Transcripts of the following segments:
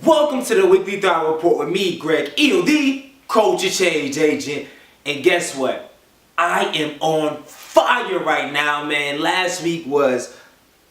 Welcome to the Weekly Thought Report with me, Greg Ito, the Culture Change Agent. And guess what? I am on fire right now, man. Last week was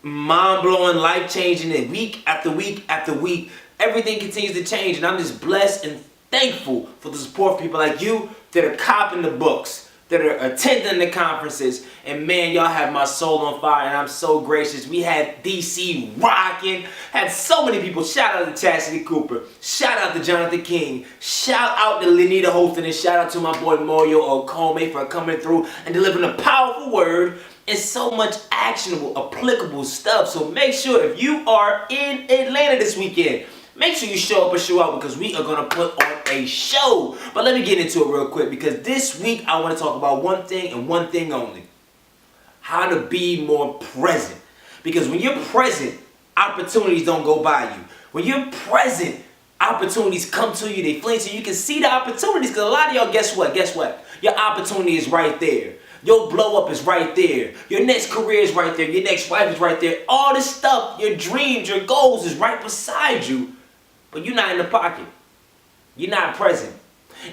mind-blowing, life-changing, and week after week after week, everything continues to change. And I'm just blessed and thankful for the support of people like you that are copping the books, that are attending the conferences, and man, y'all have my soul on fire, and I'm so gracious. We had DC rocking, had so many people. Shout out to Chastity Cooper, shout out to Jonathan King, shout out to Lenita Holston, and shout out to my boy Mario Okome for coming through and delivering a powerful word and so much actionable, applicable stuff. So make sure if you are in Atlanta this weekend, make sure you show up and show out because we are going to put on a show. But let me get into it real quick because this week I want to talk about one thing and one thing only. How to be more present. Because when you're present, opportunities don't go by you. When you're present, opportunities come to you, they fling to you. You can see the opportunities because a lot of y'all, guess what? Guess what? Your opportunity is right there. Your blow up is right there. Your next career is right there. Your next wife is right there. All this stuff, your dreams, your goals is right beside you. But you're not in the pocket. You're not present.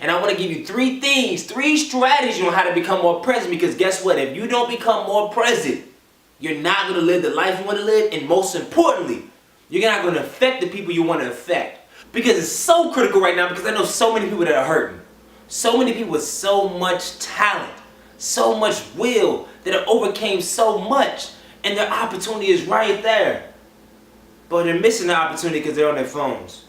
And I want to give you three things, three strategies on how to become more present. Because guess what? If you don't become more present, you're not going to live the life you want to live. And most importantly, you're not going to affect the people you want to affect. Because it's so critical right now because I know so many people that are hurting. So many people with so much talent, so much will that have overcame so much. And their opportunity is right there. But they're missing the opportunity because they're on their phones.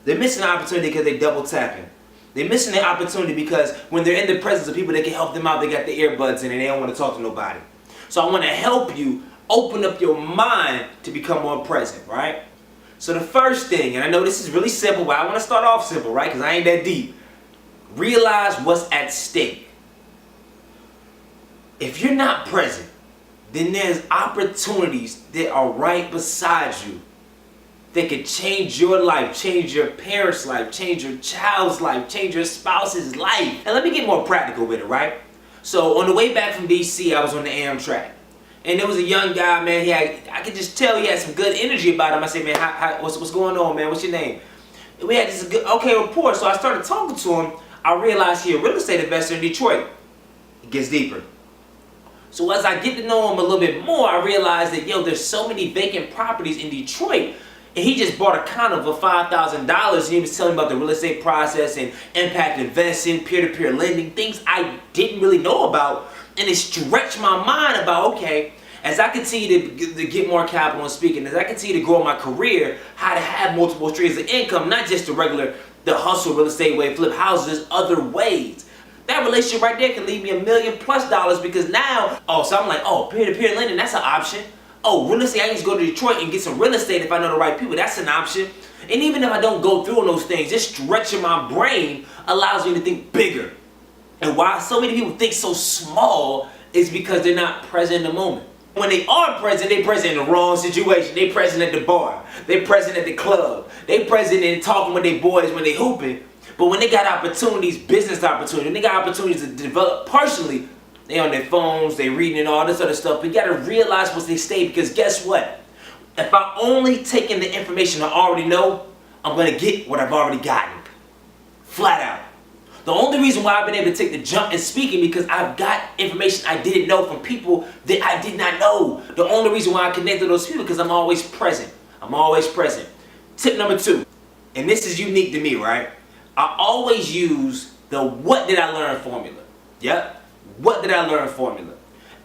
They're missing the opportunity because they're double tapping. They're missing the opportunity because when they're in the presence of people that can help them out, they got the earbuds in and they don't want to talk to nobody. So I want to help you open up your mind to become more present, right? So the first thing, and I know this is really simple, but I want to start off simple, right? Because I ain't that deep. Realize what's at stake. If you're not present, then there's opportunities that are right beside you that could change your life, change your parents' life, change your child's life, change your spouse's life. And let me get more practical with it, right? So on the way back from DC, I was on the Amtrak. And there was a young guy, man, I could just tell he had some good energy about him. I said, man, what's going on, man? What's your name? And we had this good, rapport. So I started talking to him. I realized he a real estate investor in Detroit. It gets deeper. So as I get to know him a little bit more, I realized that, there's so many vacant properties in Detroit. And he just bought a condo for $5,000. He was telling me about the real estate process and impact investing, peer-to-peer lending, things I didn't really know about. And it stretched my mind about, okay, as I continue to get more capital and speaking, as I continue to grow my career, how to have multiple streams of income, not just the hustle real estate way, flip houses, there's other ways. That relationship right there can leave me $1 million+ because now, so I'm like, peer-to-peer lending, that's an option. Real estate, I can just go to Detroit and get some real estate if I know the right people. That's an option. And even if I don't go through on those things, just stretching my brain allows me to think bigger. And why so many people think so small is because they're not present in the moment. When they are present, they're present in the wrong situation. They're present at the bar. They're present at the club. They're present in talking with their boys when they hooping. But when they got opportunities, business opportunities, when they got opportunities to develop personally, they on their phones, they reading and all this other stuff. But you gotta realize what's they stay because guess what? If I only take in the information I already know, I'm gonna get what I've already gotten. Flat out. The only reason why I've been able to take the jump in speaking because I've got information I didn't know from people that I did not know. The only reason why I connect with those people because I'm always present. I'm always present. Tip number 2, and this is unique to me, right? I always use the what did I learn formula. Yep. What did I learn formula?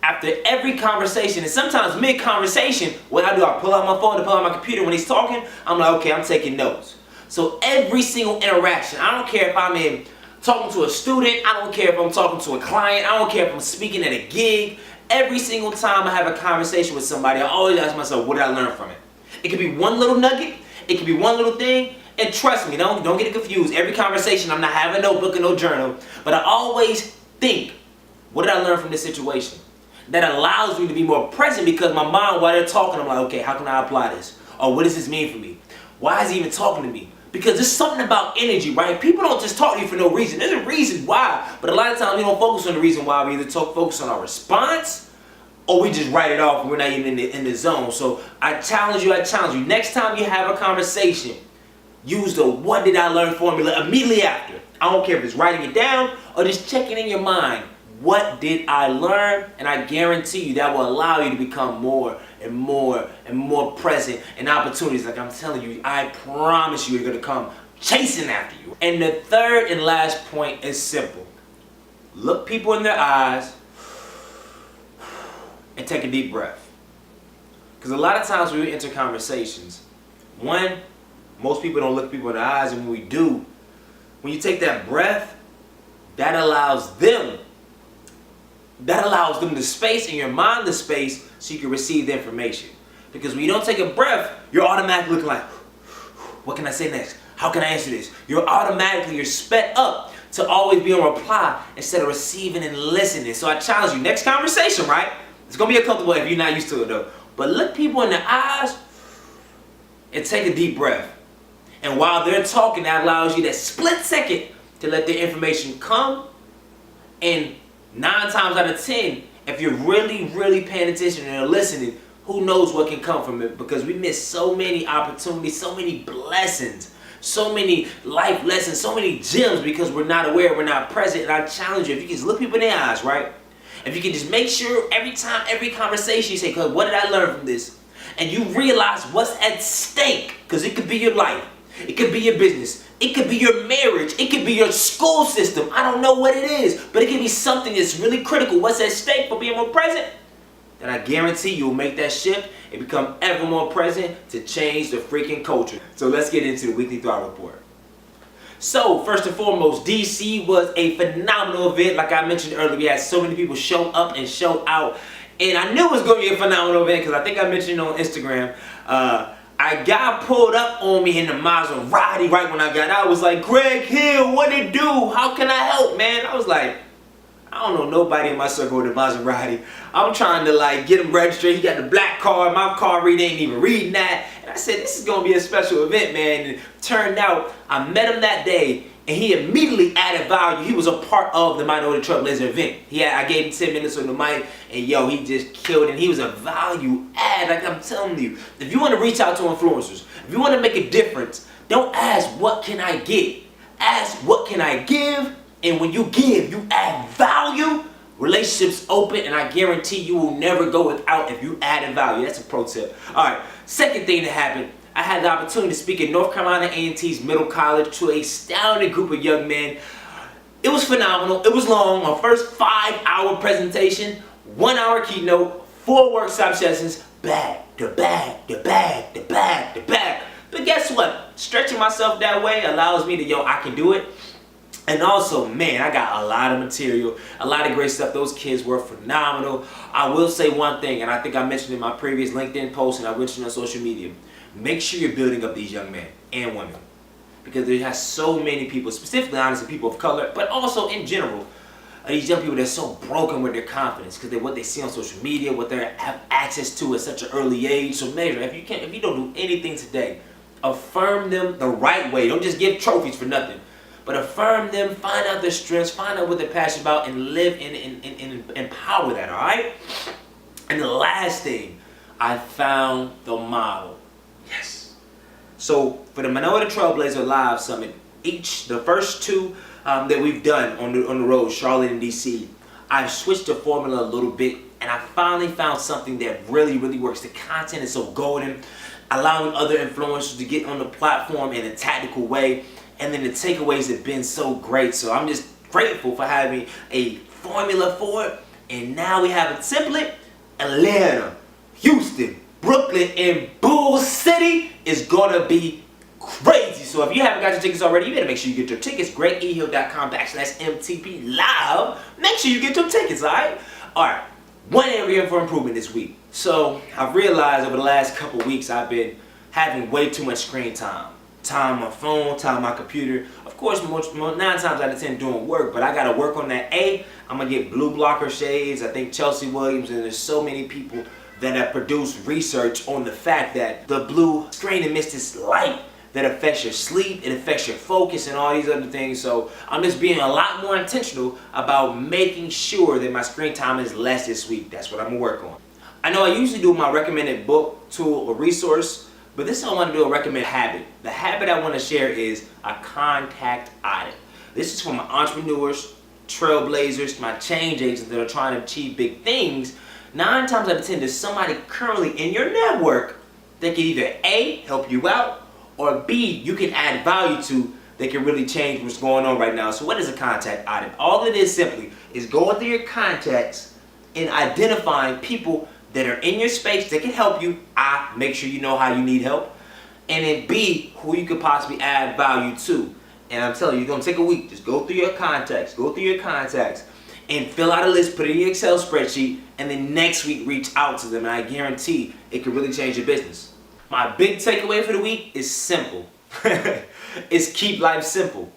After every conversation, and sometimes mid-conversation, what I do, I pull out my phone, I pull out my computer. When he's talking, I'm like, okay, I'm taking notes. So every single interaction, I don't care if I'm talking to a student, I don't care if I'm talking to a client, I don't care if I'm speaking at a gig. Every single time I have a conversation with somebody, I always ask myself, what did I learn from it? It could be one little nugget, it could be one little thing, and trust me, don't get it confused. Every conversation, I'm not having a notebook or no journal, but I always think, what did I learn from this situation? That allows me to be more present because my mind, while they're talking, I'm like, okay, how can I apply this? Or what does this mean for me? Why is he even talking to me? Because there's something about energy, right? People don't just talk to you for no reason. There's a reason why. But a lot of times we don't focus on the reason why. We either focus on our response or we just write it off and we're not even in the zone. So I challenge you. Next time you have a conversation, use the what did I learn formula immediately after. I don't care if it's writing it down or just checking in your mind. What did I learn? And I guarantee you that will allow you to become more and more and more present in opportunities. Like I'm telling you, I promise you, they're going to come chasing after you. And the third and last point is simple. Look people in their eyes and take a deep breath. Because a lot of times when we enter conversations, one, most people don't look people in the eyes, and when we do, when you take that breath, that allows them the space in your mind, the space, so you can receive the information. Because when you don't take a breath, you're automatically looking like, what can I say next? How can I answer this? You're sped up to always be on reply instead of receiving and listening. So I challenge you, next conversation, right? It's going to be uncomfortable if you're not used to it though. But look people in the eyes and take a deep breath. And while they're talking, that allows you that split second to let the information come. And 9 times out of 10, if you're really, really paying attention and listening, who knows what can come from it? Because we miss so many opportunities, so many blessings, so many life lessons, so many gems because we're not aware, we're not present. And I challenge you, if you can just look people in their eyes, right? If you can just make sure every time, every conversation you say, "Cause what did I learn from this?" And you realize what's at stake, because it could be your life, it could be your business, it could be your marriage, it could be your school system. I don't know what it is, but it could be something that's really critical. What's at stake for being more present? Then I guarantee you'll make that shift and become ever more present to change the freaking culture. So let's get into the weekly thought report. So first and foremost, DC was a phenomenal event. Like I mentioned earlier, we had so many people show up and show out. And I knew it was going to be a phenomenal event because I think I mentioned it on Instagram. I got pulled up on me in the Maserati right when I got out. I was like, "Greg Hill, what it do? How can I help, man?" I was like, I don't know nobody in my circle with a Maserati. I'm trying to like get him registered. He got the black card. My car reader ain't even reading that. And I said, this is going to be a special event, man. And it turned out I met him that day and he immediately added value. He was a part of the Minority Trailblazer event. I gave him 10 minutes on the mic and yo, he just killed it. And he was a value add. Like I'm telling you, if you want to reach out to influencers, if you want to make a difference, don't ask, what can I get? Ask, what can I give? And when you give, you add value, relationships open, and I guarantee you will never go without if you add value. That's a pro tip. All right, second thing that happened, I had the opportunity to speak at North Carolina A&T's Middle College to a astounding group of young men. It was phenomenal. It was long. My first 5-hour presentation, 1-hour keynote, 4 workshop sessions, back to back to back to back to back. But guess what? Stretching myself that way allows me to, I can do it. And also, man, I got a lot of material, a lot of great stuff. Those kids were phenomenal. I will say one thing, and I think I mentioned in my previous LinkedIn post and I mentioned on social media. Make sure you're building up these young men and women. Because there has so many people, specifically, honestly, people of color, but also in general, these young people that are so broken with their confidence because what they see on social media, what they have access to at such an early age. So measure, if you don't do anything today, affirm them the right way. Don't just give trophies for nothing. But affirm them, find out their strengths, find out what they're passionate about, and live and empower that, all right? And the last thing, I found the model. Yes. So for the Minority Trailblazer Live Summit, the first 2 that we've done on the road, Charlotte and DC, I've switched the formula a little bit, and I finally found something that really, really works. The content is so golden, allowing other influencers to get on the platform in a tactical way. And then the takeaways have been so great. So I'm just grateful for having a formula for it. And now we have a template. Atlanta, Houston, Brooklyn, and Bull City is going to be crazy. So if you haven't got your tickets already, you better make sure you get your tickets. GregEHill.com/MTP Live. Make sure you get your tickets, all right? All right. One area for improvement this week. So I've realized over the last couple weeks I've been having way too much screen time. Time on my phone, time on my computer. Of course, 9 times out of 10 doing work, but I gotta work on that. I'm gonna get blue blocker shades. I think Chelsea Williams, and there's so many people that have produced research on the fact that the blue screen emits this light that affects your sleep, it affects your focus, and all these other things. So I'm just being a lot more intentional about making sure that my screen time is less this week. That's what I'm gonna work on. I know I usually do my recommended book, tool, or resource But this is what I want to do, a recommend habit. The habit I want to share is a contact audit. This is for my entrepreneurs, trailblazers, my change agents that are trying to achieve big things. 9 times out of 10, there's somebody currently in your network that can either A, help you out, or B, you can add value to that can really change what's going on right now. So what is a contact audit? All it is simply is going through your contacts and identifying people that are in your space that can help you. I, make sure you know how you need help. And then B, who you could possibly add value to. And I'm telling you, you're going to take a week. Just go through your contacts. And fill out a list, put it in your Excel spreadsheet, and then next week reach out to them. And I guarantee it can really change your business. My big takeaway for the week is simple. It's keep life simple.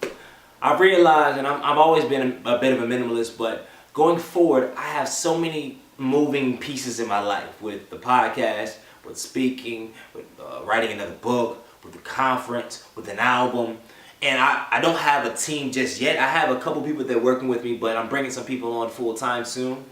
I've realized, and I've always been a bit of a minimalist, but going forward, I have so many moving pieces in my life with the podcast, with speaking, with writing another book, with the conference, with an album. And I don't have a team just yet. I have a couple people that are working with me, but I'm bringing some people on full time soon.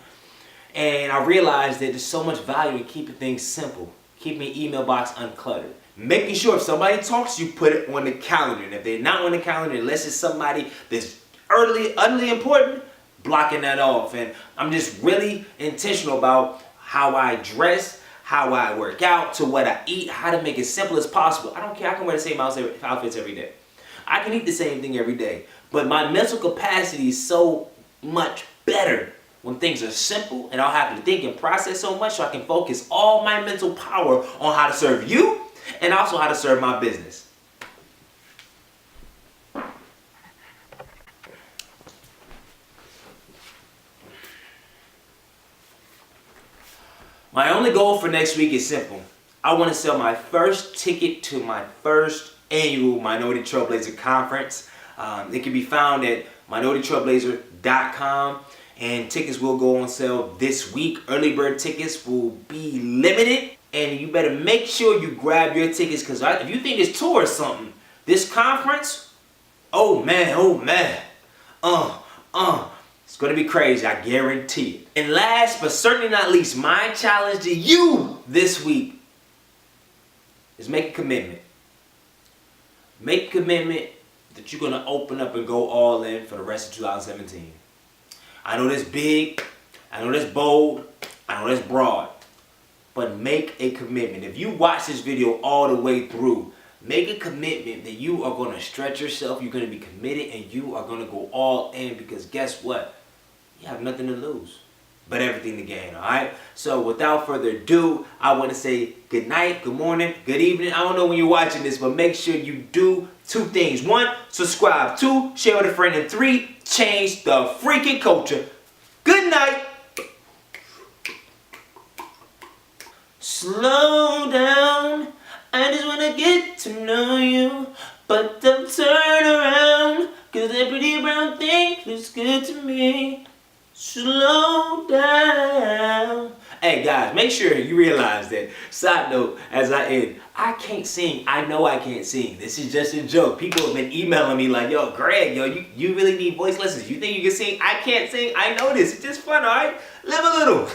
And I realized that there's so much value in keeping things simple, keeping your email box uncluttered. Making sure if somebody talks to you, put it on the calendar. And if they're not on the calendar, unless it's somebody that's utterly important, blocking that off. And I'm just really intentional about how I dress, how I work out, to what I eat, how to make it simple as possible. I don't care. I can wear the same outfits every day. I can eat the same thing every day. But my mental capacity is so much better when things are simple, and I don't have to think and process so much, so I can focus all my mental power on how to serve you and also how to serve my business. My only goal for next week is simple. I want to sell my first ticket to my first annual Minority Trailblazer Conference. It can be found at minoritytrailblazer.com, and tickets will go on sale this week. Early bird tickets will be limited, and you better make sure you grab your tickets, because if you think it's tour or something, this conference, oh man, it's going to be crazy, I guarantee it. And last but certainly not least, my challenge to you this week is make a commitment. Make a commitment that you're going to open up and go all in for the rest of 2017. I know that's big, I know that's bold, I know that's broad, but make a commitment. If you watch this video all the way through, make a commitment that you are going to stretch yourself, you're going to be committed, and you are going to go all in, because guess what? You have nothing to lose, but everything to gain, all right? So without further ado, I want to say good night, good morning, good evening. I don't know when you're watching this, but make sure you do 2 things. 1, subscribe. 2, share with a friend. And 3, change the freaking culture. Good night. Slow down. I just want to get to know you, but don't turn around, 'cause that pretty brown thing looks good to me. Slow down. Hey guys, make sure you realize that, side note, as I end, I can't sing. I know I can't sing. This is just a joke. People have been emailing me like, yo, Greg, you really need voice lessons. You think you can sing? I can't sing. I know this. It's just fun, all right? Live a little.